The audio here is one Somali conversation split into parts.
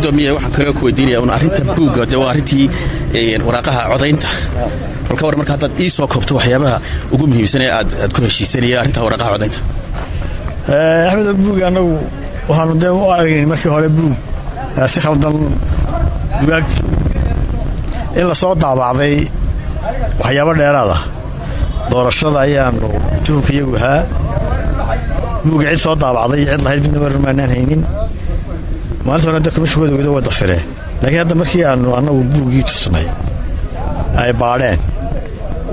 gudoomiye waxaan kale ku weydiinayaa in arrinta buugga waa arrintii waraaqaha codaynta halka war marka aad ii soo koobto waxyaabaha ugu muhiimsan ee aad ku heshiisanayay arrinta waraaqaha codaynta axmed buugga anagu waxaanu dee u aragnay markii hore buug si khaldan bugaag in la soo daabacday waxyaabo dheeraada doorashada ayaanu tuhunka iyagu ahaa buugga cid soo daabacday cid lahayd midna warmaanaan haynin maalinta hore dokumashigooda wada wada fireen laakiin hadda markii aanu annagu buuggii tusnay ay baadheen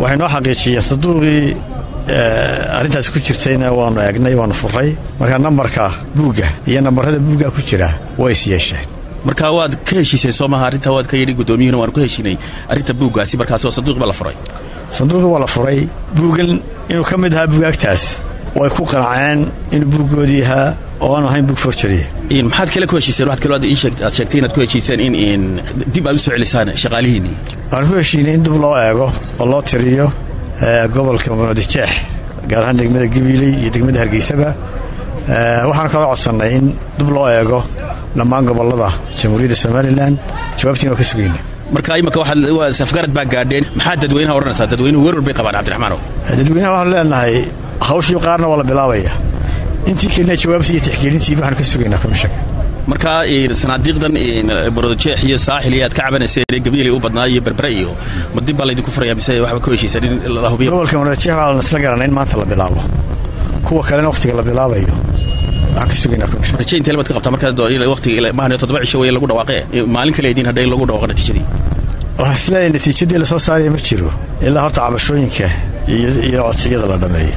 waxay noo xaqiijiyeen saduuqii arrintaas ku jirtayna waanu eegnay waanu furray marka nambarka buugga iyo nambarada buugga ku jira way is yeesheen marka waad ka heshiisay Soomaha arrinta waad ka yiri gudoomiyahana waan ku heshiinay arrinta buuggaasi markaas oo sanduuq la furay waa la furay buuggan inuu ka mid ahaa buugaagtaas way ku qanceen in buuggoodii ahaa oo aan ahayn buug forgery maxaad kale ku heshiiseen waxaad kale aad sheegtay inaad ku heshiiseen in dib aad u soo celisaan shaqaalihiinii waan ku heshiinay in dib loo eego oo loo tiriyo gobolka Muqdisho gaar ahaan degmada Gabiley iyo degmada Hargeysaba waxaan kala codsannay in dib loo eego dhammaan gobolada Jamhuuriyadda Soomaaliland jawaabtiina ka sugeynay marka imaka waa safgarad baa gaadheen maxaa dadweynaha oranaysaa dadweynuhu weerar bay qabaan Cabdiraxmaan dadweynaha waxaan leenahay hawshii qaarna waa la bilaabaya intii kale jawaabtii iyo tixgelintii waxaan ka sugeynaa komishanka marka sanaadiiqdan Muqdisho iyo Saaxil aad ka cabanaysay Gabiley u badnaa iyo Berbera iyo madib baa la idinku furayaa mise waxba ku heshiisan in la hubiyo gobolka Muqdisho waxaan isla garanay in maanta la bilaabo kuwa kale waqtiga la bilaabayo waxaan ka sugeynaa komishanka rajaynta ilmaad ka qabtaa marka waqtiga maahan 7 cisho way lagu dhawaaqay maalin kale idin haday lagu dhawaaqo natiijadii waxaa isla natiijadii la soo saaray ma jiro ilaa horta cabashooyinka iyo codsiyada la dhameeyay